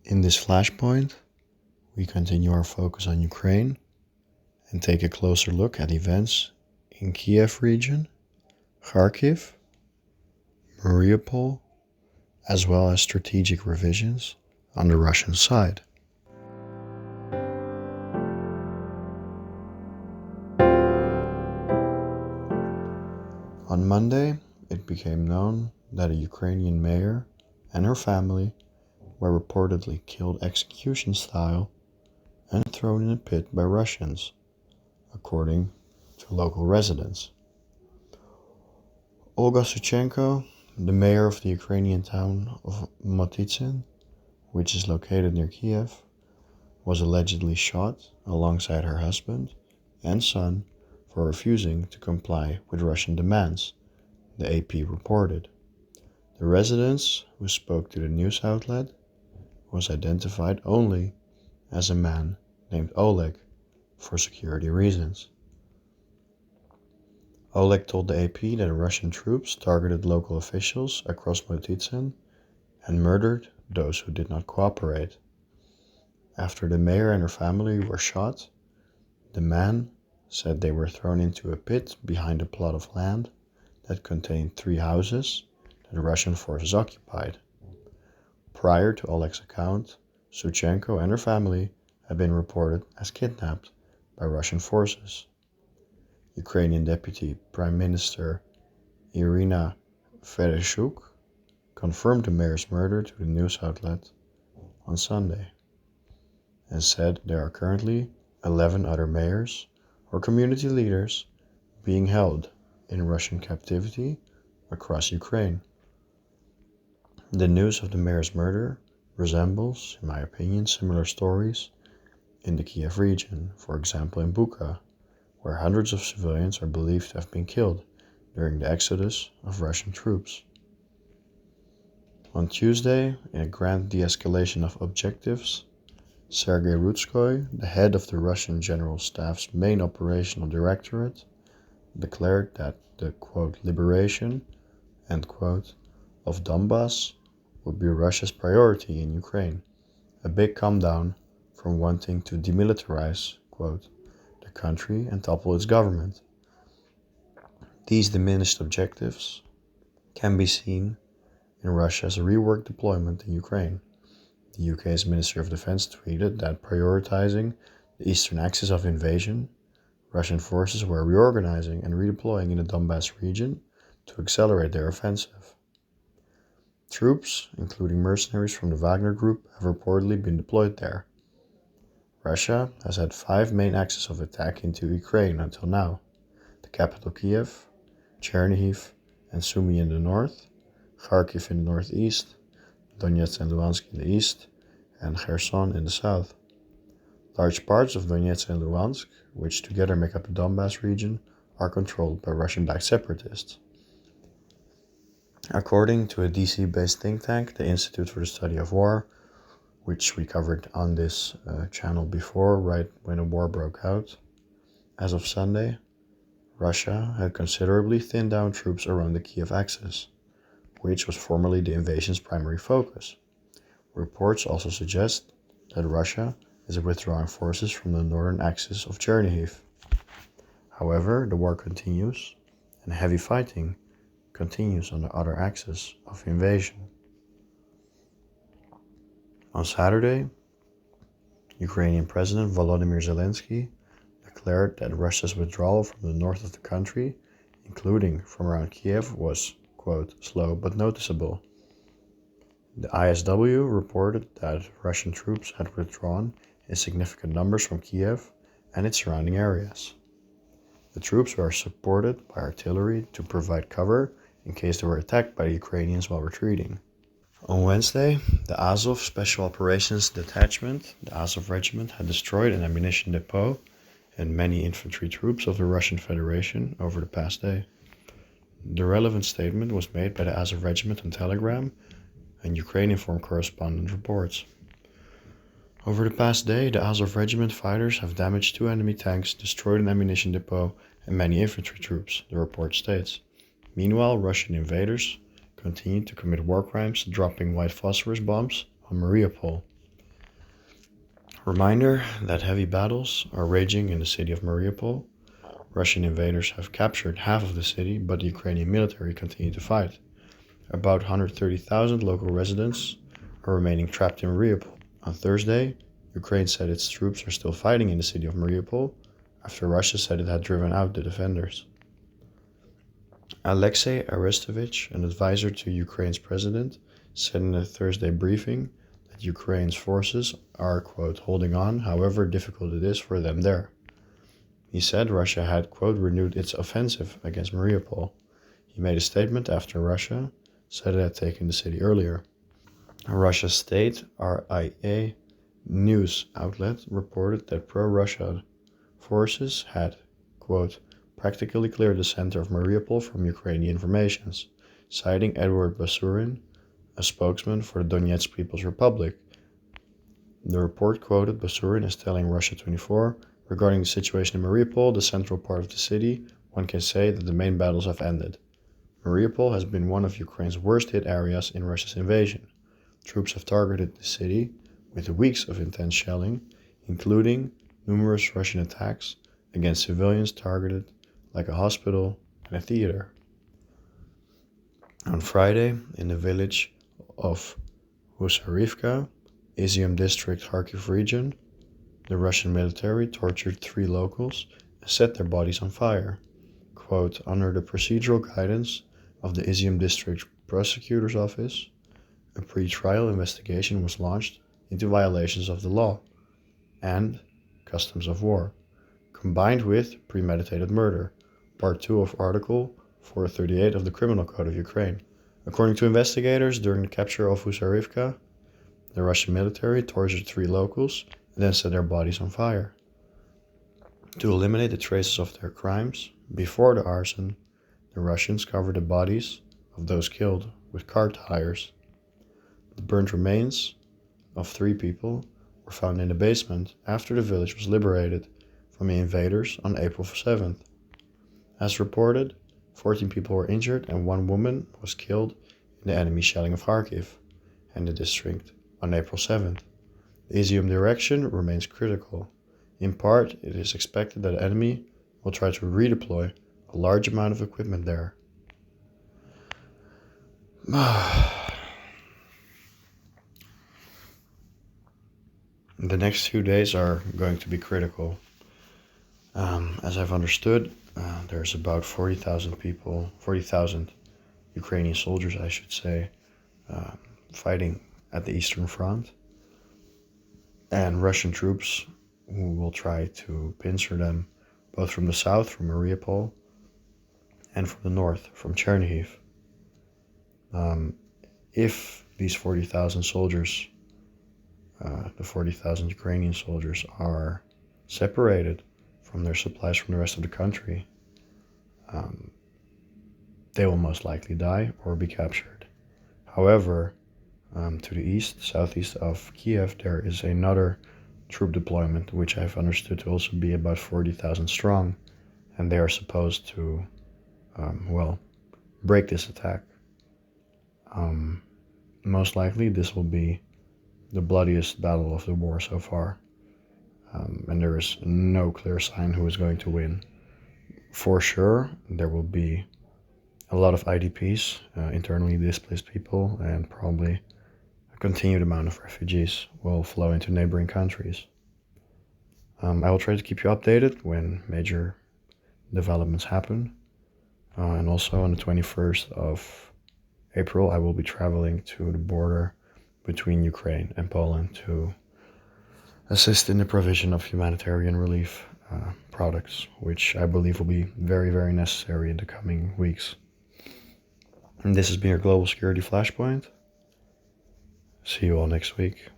In this Flashpoint, we continue our focus on Ukraine and take a closer look at events in Kyiv region, Kharkiv, Mariupol, as well as strategic revisions on the Russian side. On Monday, it became known that a Ukrainian mayor and her family were reportedly killed execution style and thrown in a pit by Russians, according to local residents. Olga Suchenko, the mayor of the Ukrainian town of Motitsin, which is located near Kyiv, was allegedly shot alongside her husband and son for refusing to comply with Russian demands, the AP reported. The residents who spoke to the news outlet was identified only as a man named Oleg for security reasons. Oleg told the AP that Russian troops targeted local officials across Motitsin and murdered those who did not cooperate. After the mayor and her family were shot, the man said they were thrown into a pit behind a plot of land that contained 3 houses that Russian forces occupied. Prior to Oleg's account, Suchenko and her family had been reported as kidnapped by Russian forces. Ukrainian Deputy Prime Minister Irina Vereshchuk confirmed the mayor's murder to the news outlet on Sunday and said there are currently 11 other mayors or community leaders being held in Russian captivity across Ukraine. The news of the mayor's murder resembles, in my opinion, similar stories in the Kyiv region, for example in Bucha, where hundreds of civilians are believed to have been killed during the exodus of Russian troops. On Tuesday, in a grand de-escalation of objectives, Sergei Rutskoy, the head of the Russian General Staff's main operational directorate, declared that the, quote, liberation, end quote, of Donbass would be Russia's priority in Ukraine, a big come down from wanting to demilitarize, quote, the country and topple its government. These diminished objectives can be seen in Russia's reworked deployment in Ukraine. The UK's Minister of Defense tweeted that prioritizing the eastern axis of invasion, Russian forces were reorganizing and redeploying in the Donbass region to accelerate their offensive. Troops, including mercenaries from the Wagner Group, have reportedly been deployed there. Russia has had 5 main axes of attack into Ukraine until now: the capital Kyiv, Chernihiv and Sumy in the north, Kharkiv in the northeast, Donetsk and Luhansk in the east, and Kherson in the south. Large parts of Donetsk and Luhansk, which together make up the Donbass region, are controlled by Russian-backed separatists. According to a DC-based think tank, the Institute for the Study of War, which we covered on this channel before, right when a war broke out, as of Sunday, Russia had considerably thinned down troops around the Kyiv axis, which was formerly the invasion's primary focus. Reports also suggest that Russia is withdrawing forces from the northern axis of Chernihiv. However, the war continues, and heavy fighting continues on the other axis of invasion. On Saturday, Ukrainian President Volodymyr Zelensky declared that Russia's withdrawal from the north of the country, including from around Kyiv, was, quote, slow but noticeable. The ISW reported that Russian troops had withdrawn in significant numbers from Kyiv and its surrounding areas. The troops were supported by artillery to provide cover in case they were attacked by the Ukrainians while retreating. On Wednesday, the Azov Special Operations Detachment, the Azov Regiment, had destroyed an ammunition depot and many infantry troops of the Russian Federation over the past day. The relevant statement was made by the Azov Regiment on Telegram, and Ukraine-informed correspondent reports. Over the past day, the Azov Regiment fighters have damaged 2 enemy tanks, destroyed an ammunition depot, and many infantry troops, the report states. Meanwhile, Russian invaders continued to commit war crimes, dropping white phosphorus bombs on Mariupol. Reminder that heavy battles are raging in the city of Mariupol. Russian invaders have captured half of the city, but the Ukrainian military continue to fight. About 130,000 local residents are remaining trapped in Mariupol. On Thursday, Ukraine said its troops are still fighting in the city of Mariupol after Russia said it had driven out the defenders. Alexei Arestovich, an advisor to Ukraine's president, said in a Thursday briefing that Ukraine's forces are, quote, holding on, however difficult it is for them there. He said Russia had, quote, renewed its offensive against Mariupol. He made a statement after Russia said it had taken the city earlier. Russia's state RIA news outlet reported that pro-Russia forces had, quote, practically cleared the center of Mariupol from Ukrainian formations, citing Edward Basurin, a spokesman for the Donetsk People's Republic. The report quoted Basurin as telling Russia 24, regarding the situation in Mariupol, the central part of the city, one can say that the main battles have ended. Mariupol has been one of Ukraine's worst hit areas in Russia's invasion. Troops have targeted the city with weeks of intense shelling, including numerous Russian attacks against civilians targeted like a hospital and a theater. On Friday, in the village of Husarivka, Izium district, Kharkiv region, the Russian military tortured 3 locals and set their bodies on fire. Quote, under the procedural guidance of the Izium district prosecutor's office, a pre-trial investigation was launched into violations of the law and customs of war, combined with premeditated murder, Part 2 of Article 438 of the Criminal Code of Ukraine. According to investigators, during the capture of Husarivka, the Russian military tortured 3 locals and then set their bodies on fire. To eliminate the traces of their crimes, before the arson, the Russians covered the bodies of those killed with car tires. The burnt remains of 3 people were found in the basement after the village was liberated from the invaders on April 7th. As reported, 14 people were injured and 1 woman was killed in the enemy shelling of Kharkiv and the district on April 7th. The Izium direction remains critical. In part, it is expected that the enemy will try to redeploy a large amount of equipment there. The next few days are going to be critical. As I've understood, there's about 40,000 Ukrainian soldiers, I should say, fighting at the Eastern Front, and Russian troops who will try to pincer them both from the south, from Mariupol, and from the north, from Chernihiv. If these 40,000 soldiers, the 40,000 Ukrainian soldiers, are separated from their supplies from the rest of the country, they will most likely die or be captured. However, to the east, southeast of Kyiv, there is another troop deployment, which I've understood to also be about 40,000 strong, and they are supposed to, break this attack. Most likely, this will be the bloodiest battle of the war so far, and there is no clear sign who is going to win. For sure, there will be a lot of IDPs, internally displaced people, and probably a continued amount of refugees will flow into neighboring countries. I will try to keep you updated when major developments happen. And also on the 21st of April, I will be traveling to the border between Ukraine and Poland to assist in the provision of humanitarian relief products, which I believe will be very, very necessary in the coming weeks. And this has been your Global Security Flashpoint. See you all next week.